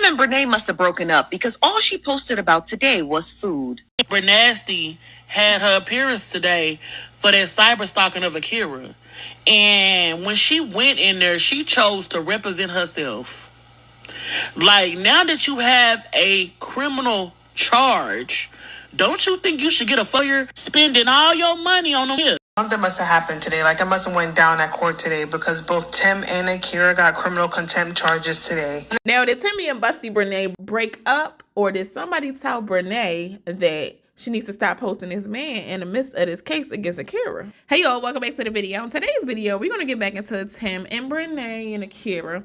and Brenay must have broken up because all she posted about today was food. Brenasty had her appearance today for that cyber stalking of Akira. And when she went in there, she chose to represent herself. Like, now that you have a criminal charge, don't you think you should get a fire spending all your money on them? Something must have happened today. Like, it must have went down at court today because both Tim and Akira got criminal contempt charges today. Now, did Timmy and Busty Brenay break up, or did somebody tell Brenay that she needs to stop posting this man in the midst of this case against Akira? Hey, y'all, welcome back to the video. In today's video, we're going to get back into Tim and Brenay and Akira.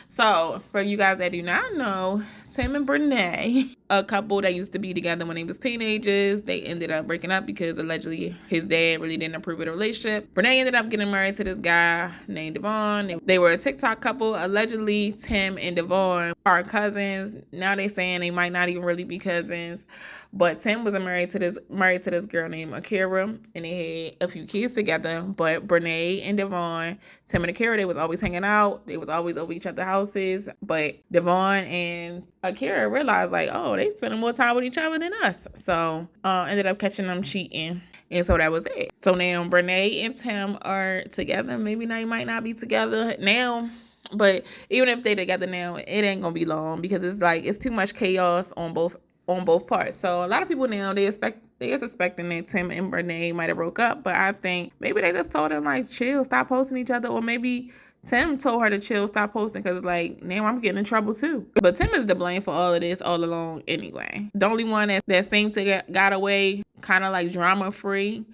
So, for you guys that do not know, Tim and Brenay, a couple that used to be together when they was teenagers, they ended up breaking up because allegedly his dad really didn't approve of the relationship. Brenay ended up getting married to this guy named Devon. They were a TikTok couple. Allegedly, Tim and Devon are cousins. Now they saying they might not even really be cousins. But Tim was married to this girl named Akira, and they had a few kids together. But Brenay and Devon, Tim and Akira, they was always hanging out. They was always over each other's houses. But Devon and Akira realized, like, oh, they spending more time with each other than us. So ended up catching them cheating. And so that was it. So now Brenay and Tim are together. Maybe they might not be together now. But even if they together now, it ain't gonna be long because it's too much chaos on both parts. So a lot of people now, they are suspecting that Tim and Brenay might have broke up, but I think maybe they just told them, like, chill, stop posting each other, or maybe Tim told her to chill, stop posting, because it's like, now I'm getting in trouble too. But Tim is to blame for all of this all along anyway. The only one that seemed to got away kind of like drama free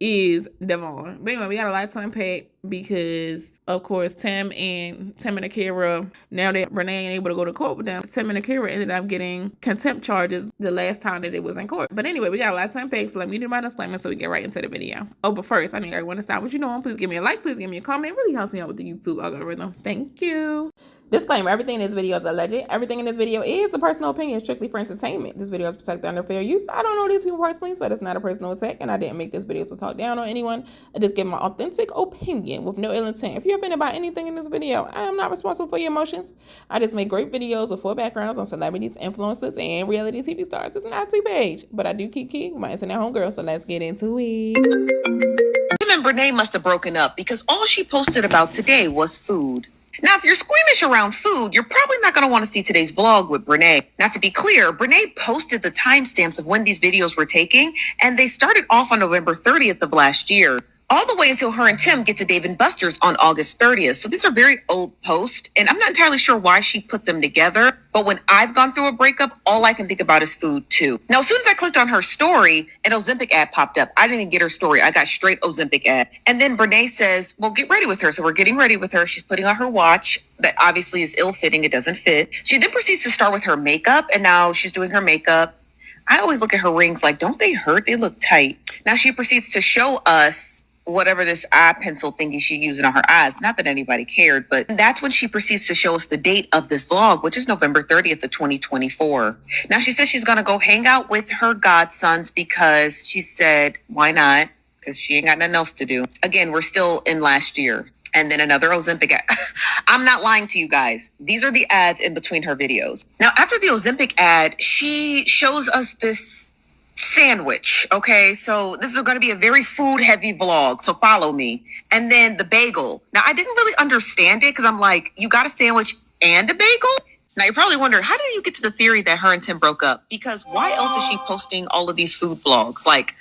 is Devon. But anyway, we got a lot to unpack because, of course, Tim and Akira, now that Brenay ain't able to go to court with them, Tim and Akira ended up getting contempt charges the last time that it was in court. But anyway, we got a lot to unpack, so let me do my disclaimer so we get right into the video. Oh, but first, I need everyone to stop what you're doing. Please give me a like, please give me a comment. It really helps me out with the YouTube algorithm. Thank you. Disclaimer, everything in this video is alleged. Everything in this video is a personal opinion, strictly for entertainment. This video is protected under fair use. I don't know these people personally, so it's not a personal attack, and I didn't make this video to talk down on anyone. I just give my authentic opinion with no ill intent. If you're offended by anything in this video, I am not responsible for your emotions. I just make great videos with full backgrounds on celebrities, influencers, and reality TV stars. It's not too page, but I do keep my internet homegirl, so let's get into it. Tim and Brenay must have broken up because all she posted about today was food. Now, if you're squeamish around food, you're probably not going to want to see today's vlog with Brenay. Now, to be clear, Brenay posted the timestamps of when these videos were taking, and they started off on November 30th of last year, all the way until her and Tim get to Dave & Buster's on August 30th. So these are very old posts, and I'm not entirely sure why she put them together. But when I've gone through a breakup, all I can think about is food too. Now, as soon as I clicked on her story, an Ozempic ad popped up. I didn't even get her story. I got straight Ozempic ad. And then Brenay says, well, get ready with her. So we're getting ready with her. She's putting on her watch that obviously is ill-fitting. It doesn't fit. She then proceeds to start with her makeup, and now she's doing her makeup. I always look at her rings like, don't they hurt? They look tight. Now she proceeds to show us whatever this eye pencil thingy she using on her eyes. Not that anybody cared, but that's when she proceeds to show us the date of this vlog, which is November 30th of 2024. Now she says she's going to go hang out with her godsons because she said, why not? Because she ain't got nothing else to do. Again, we're still in last year. And then another Ozempic ad. I'm not lying to you guys. These are the ads in between her videos. Now, after the Ozempic ad, she shows us this sandwich. Okay, so this is going to be a very food heavy vlog, so follow me. And then the bagel. Now, I didn't really understand it because I'm like, you got a sandwich and a bagel? Now, you're probably wondering, how did you get to the theory that her and Tim broke up? Because why else is she posting all of these food vlogs? Like,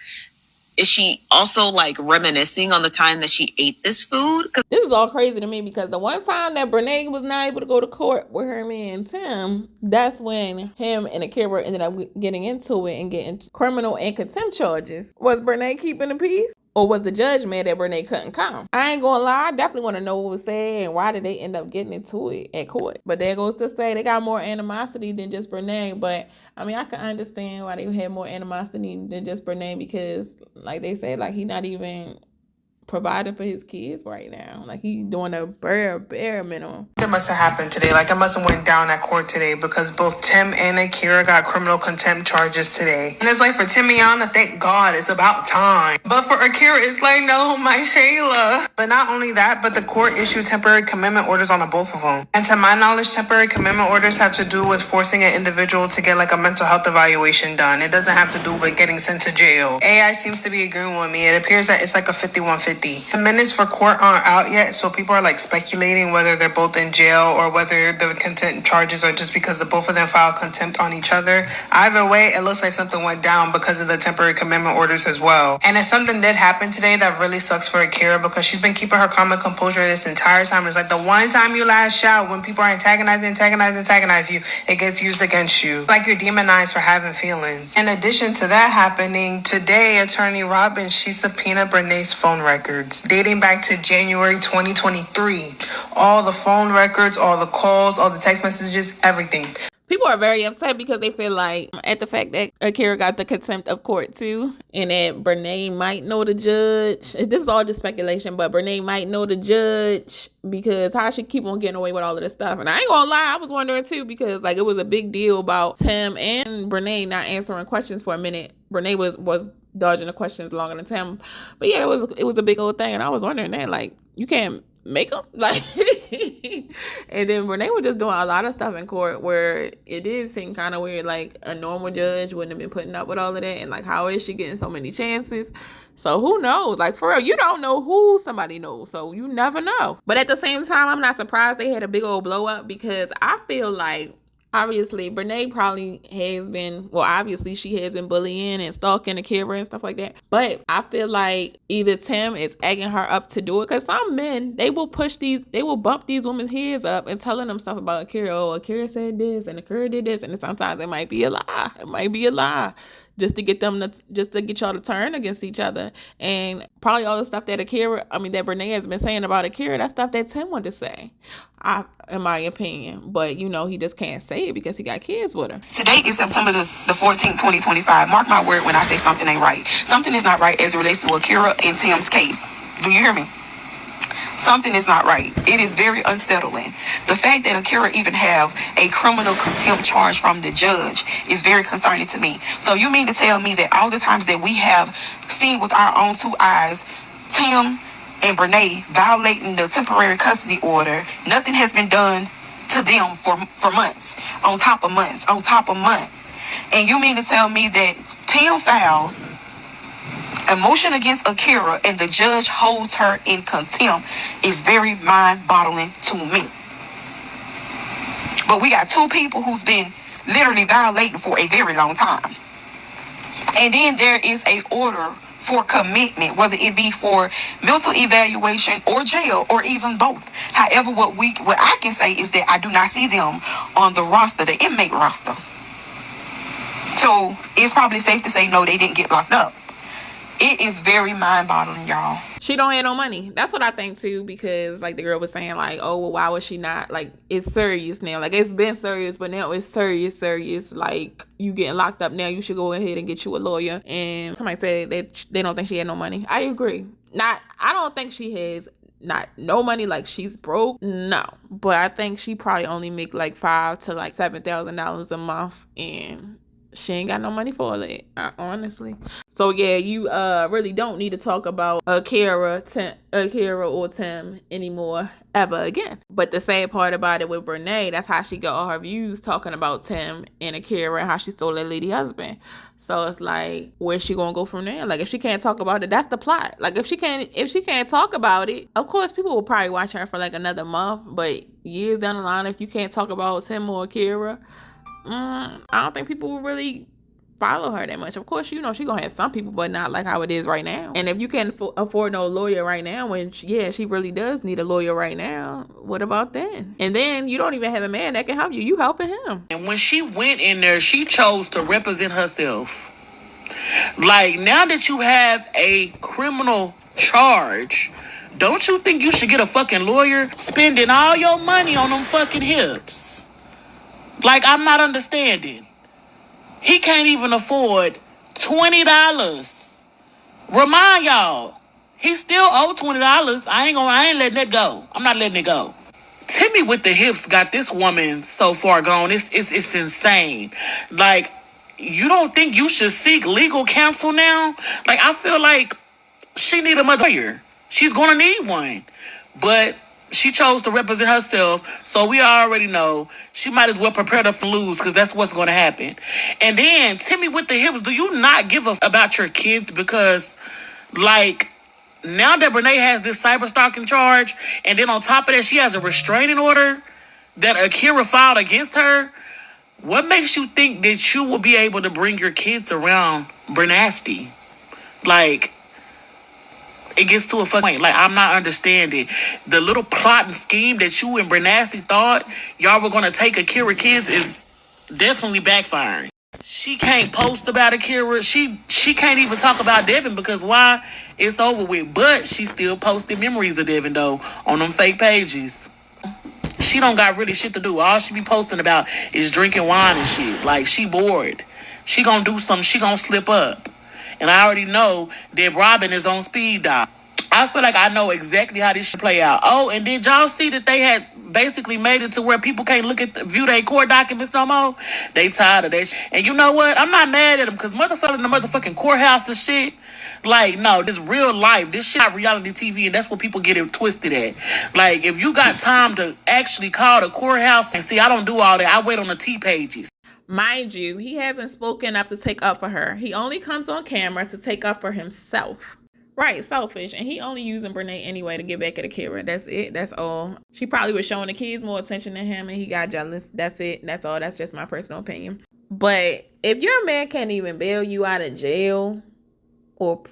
is she also like reminiscing on the time that she ate this food? This is all crazy to me because the one time that Brenay was not able to go to court with her man Tim, that's when him and Akira ended up getting into it and getting criminal and contempt charges. Was Brenay keeping the peace? Or was the judge mad that Brenay couldn't come? I ain't gonna lie, I definitely want to know what was said and why did they end up getting into it at court. But there goes to say they got more animosity than just Brenay. But I mean, I can understand why they had more animosity than just Brenay because, like they said, like he not even providing for his kids right now. Like, he doing a bare minimum. That must have happened today. Like, it must have went down at court today because both Tim and Akira got criminal contempt charges today. And it's like for Timiana, thank God, it's about time. But for Akira, it's like, no, my Shayla. But not only that, but the court issued temporary commitment orders on the both of them. And to my knowledge, temporary commitment orders have to do with forcing an individual to get like a mental health evaluation done. It doesn't have to do with getting sent to jail. AI seems to be agreeing with me. It appears that it's like a 51-50. The minutes for court aren't out yet, so people are like speculating whether they're both in jail or whether the contempt charges are just because the both of them filed contempt on each other. Either way, it looks like something went down because of the temporary commitment orders as well. And if something did happen today, that really sucks for Akira because she's been keeping her calm and composure this entire time. It's like the one time you lash out when people are antagonize you, it gets used against you. Like you're demonized for having feelings. In addition to that happening, today, Attorney Robbins, she subpoenaed Brenay's phone records dating back to January 2023. All the phone records, all the calls, all the text messages, everything. People are very upset because they feel like at the fact that Akira got the contempt of court too, and that Brenay might know the judge. This is all just speculation, but Brenay might know the judge because how she keep on getting away with all of this stuff. And I ain't gonna lie, I was wondering too because like it was a big deal about Tim and Brenay not answering questions for a minute. Brenay was dodging the questions longer than Tim, but yeah, it was a big old thing, and I was wondering that like you can't make them like. And then Brenay was just doing a lot of stuff in court where it did seem kind of weird. Like a normal judge wouldn't have been putting up with all of that, and like how is she getting so many chances? So who knows? Like for real, you don't know who somebody knows, so you never know. But at the same time, I'm not surprised they had a big old blow up because I feel like obviously Brenay probably has been, well, obviously she has been bullying and stalking Akira and stuff like that. But I feel like either Tim is egging her up to do it because some men, they will bump these women's heads up and telling them stuff about Akira. Oh, Akira said this and Akira did this, and sometimes it might be a lie. It might be a lie. Just to get y'all to turn against each other. And probably all the stuff that Brenay has been saying about Akira, that's stuff that Tim wanted to say, in my opinion. But, he just can't say it because he got kids with her. Today is September the 14th, 2025. Mark my word when I say something ain't right. Something is not right as it relates to Akira and Tim's case. Do you hear me? Something is not right. It is very unsettling. The fact that Akira even have a criminal contempt charge from the judge is very concerning to me. So you mean to tell me that all the times that we have seen with our own two eyes, Tim and Brenay violating the temporary custody order, nothing has been done to them for months, on top of months, on top of months. And you mean to tell me that Tim files a motion against Akira and the judge holds her in contempt is very mind-boggling to me. But we got two people who's been literally violating for a very long time. And then there is a order for commitment, whether it be for mental evaluation or jail or even both. However, what I can say is that I do not see them on the roster, the inmate roster. So it's probably safe to say no, they didn't get locked up. It is very mind-boggling, y'all. She don't have no money. That's what I think too, because like the girl was saying, like, oh, well, why was she not, like, it's serious now. Like, it's been serious, but now it's serious. Like, you getting locked up now, you should go ahead and get you a lawyer. And somebody said that they don't think she had no money. I agree. I don't think she has not no money, like she's broke. No. But I think she probably only make like $5,000 to like $7,000 a month, and she ain't got no money for it, honestly. So yeah, you really don't need to talk about Akira or Tim anymore ever again. But the sad part about it with Brenay, that's how she got all her views talking about Tim and Akira and how she stole that lady husband. So it's like, where's she gonna go from there? Like, if she can't talk about it, that's the plot. Like, if she can't talk about it, of course people will probably watch her for like another month. But years down the line, if you can't talk about Tim or Akira, I don't think people will really follow her that much. Of course, she gonna have some people, but not like how it is right now. And if you can't afford no lawyer right now, when she really does need a lawyer right now, what about then? And then you don't even have a man that can help you. You helping him. And when she went in there, she chose to represent herself. Like, now that you have a criminal charge, don't you think you should get a fucking lawyer? Spending all your money on them fucking hips. Like, I'm not understanding. He can't even afford $20. Remind y'all, He still owed $20. I ain't letting that go. I'm not letting it go. Timmy with the hips got this woman so far gone. It's insane. Like, you don't think you should seek legal counsel now? Like, I feel like she need a lawyer. She's gonna need one. But she chose to represent herself, so we already know she might as well prepare to lose, because that's what's gonna happen. And then Timmy with the hips, do you not give a about your kids? Because, like, now that Brenay has this cyber stalking charge, and then on top of that, she has a restraining order that Akira filed against her. What makes you think that you will be able to bring your kids around Brenasty? Like, it gets to a fucking point. Like, I'm not understanding. The little plot and scheme that you and Brenasty thought y'all were gonna take Akira kids is definitely backfiring. She can't post about Akira. She can't even talk about Devin, because why? It's over with. But she still posted memories of Devin, though, on them fake pages. She don't got really shit to do. All she be posting about is drinking wine and shit. Like, she bored. She gonna do something. She gonna slip up. And I already know that Robin is on speed dial. I feel like I know exactly how this should play out. Oh, and did y'all see that they had basically made it to where people can't view their court documents no more? They tired of that shit. And you know what? I'm not mad at them, because motherfucker in the motherfucking courthouse and shit. Like, no, this real life. This shit not reality TV, and that's what people get it twisted at. Like, if you got time to actually call the courthouse, and see, I don't do all that. I wait on the T pages. Mind you, he hasn't spoken up to take up for her. He only comes on camera to take up for himself. Right, selfish. And he only using Brenay anyway to get back at Akira. That's it. That's all. She probably was showing the kids more attention than him, and he got jealous. That's it. That's all. That's just my personal opinion. But if your man can't even bail you out of jail, or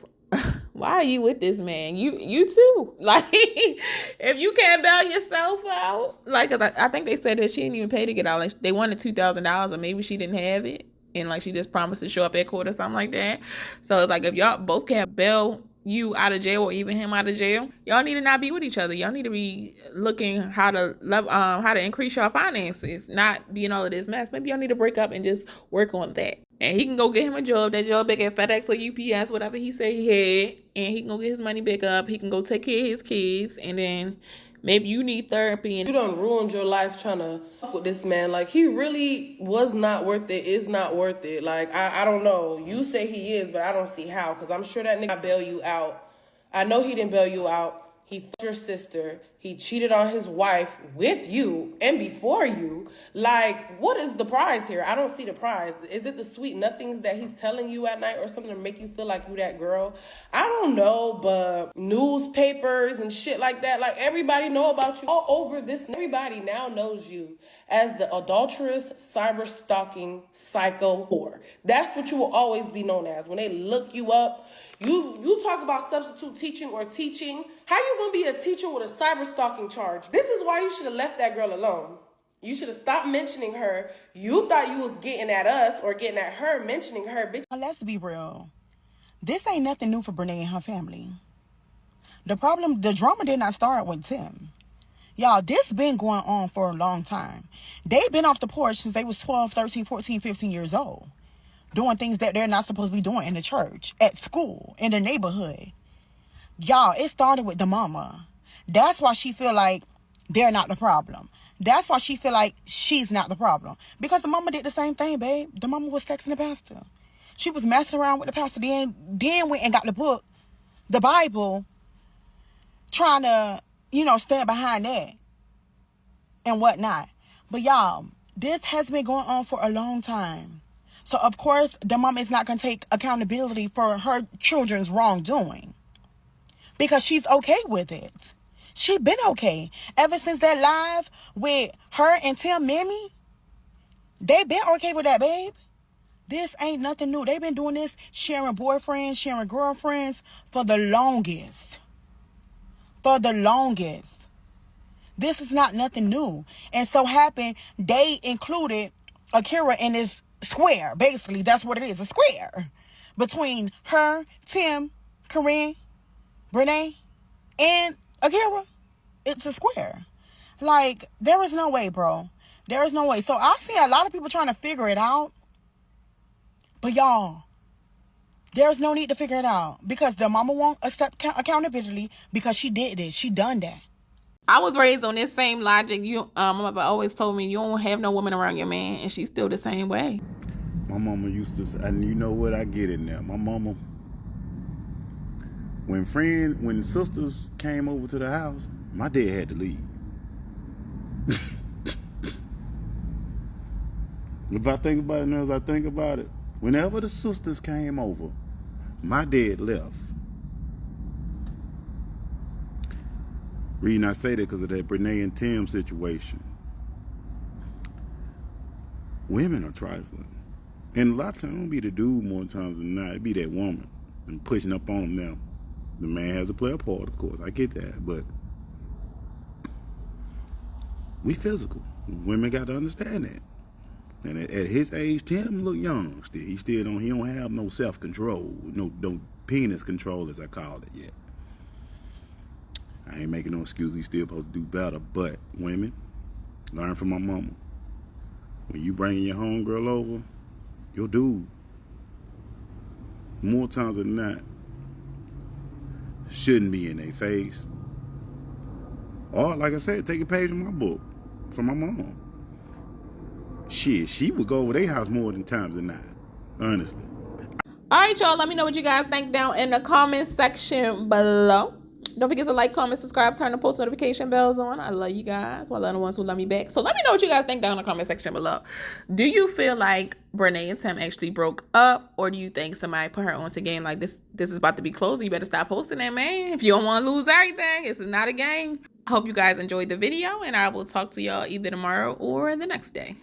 why are you with this man? You too. Like, if you can't bail yourself out, like, 'cause I think they said that she didn't even pay to get out. Like, they wanted $2,000, or maybe she didn't have it, and like she just promised to show up at court or something like that. So it's like, if y'all both can't bail you out of jail, or even him out of jail, y'all need to not be with each other. Y'all need to be looking how to increase your finances, not being all of this mess. Maybe y'all need to break up and just work on that. And he can go get him a job, that job back at FedEx or UPS, whatever he said he had, and he can go get his money back up. He can go take care of his kids, and then maybe you need therapy. And you done ruined your life trying to fuck with this man. Like, he really was not worth it. Is not worth it. Like, I don't know. You say he is, but I don't see how. Because I'm sure that nigga bail you out. I know he didn't bail you out. He fucked your sister. He cheated on his wife with you and before you. Like, what is the prize here? I don't see the prize. Is it the sweet nothings that he's telling you at night, or something to make you feel like you that girl? I don't know, but newspapers and shit like that, like, everybody know about you all over this. Everybody now knows you as the adulterous, cyber stalking, psycho whore. That's what you will always be known as. When they look you up, you talk about substitute teaching or teaching. How you gonna be a teacher with a cyber stalking charge? This is why you should have left that girl alone. You should have stopped mentioning her. You thought you was getting at us or getting at her, mentioning her, bitch. Let's be real. This ain't nothing new for Brenay and her family. The drama did not start with Tim. Y'all, this been going on for a long time. They've been off the porch since they was 12, 13, 14, 15 years old. Doing things that they're not supposed to be doing in the church, at school, in the neighborhood. Y'all, it started with the mama. That's why she feel like they're not the problem. That's why she feel like she's not the problem. Because the mama did the same thing, babe. The mama was texting the pastor. She was messing around with the pastor, then went and got the book, the Bible, trying to, stand behind that and whatnot. But y'all, this has been going on for a long time. So, of course, the mama is not going to take accountability for her children's wrongdoing. Because she's okay with it. She been okay. Ever since that live with her and Tim Mimi, they been okay with that, babe. This ain't nothing new. They've been doing this, sharing boyfriends, sharing girlfriends for the longest. For the longest. This is not nothing new. And so happened, they included Akira in this square. Basically, that's what it is, a square. Between her, Tim, Corinne, Brenay, and Akira. It's a square. Like, there is no way, bro. There is no way. So I see a lot of people trying to figure it out. But y'all, There's no need to figure it out because the mama won't accept accountability because she did this. She done that. I was raised on this same logic. My mother always told me you don't have no woman around your man, and she's still the same way. My mama used to say, and you know what, I get it now. My mama, when sisters came over to the house, my dad had to leave. If I think about it now, as I think about it, whenever the sisters came over, my dad left. Reason I say that because of that Brenay and Tim situation. Women are trifling. And a lot of times, it don't be the dude more times than not. It be that woman and pushing up on them now. The man has to play a part, of course. I get that. But we physical. Women got to understand that. And at his age, Tim look young still. He don't have no self-control, no penis control as I call it yet. I ain't making no excuse. He's still supposed to do better. But women, learn from my mama. When you bringing your homegirl over, your dude, more times than not, shouldn't be in their face. Or, like I said, take a page from my book, from my mom. Shit, she would go over their house more than times than not, honestly. All right, y'all. Let me know what you guys think down in the comment section below. Don't forget to like, comment, subscribe, turn the post notification bells on. I love you guys. Well, I love the ones who love me back. So let me know what you guys think down in the comment section below. Do you feel like Brenay and Tim actually broke up? Or do you think somebody put her onto game like this is about to be closed? You better stop posting that, man. If you don't want to lose everything, this is not a game. I hope you guys enjoyed the video. And I will talk to y'all either tomorrow or the next day.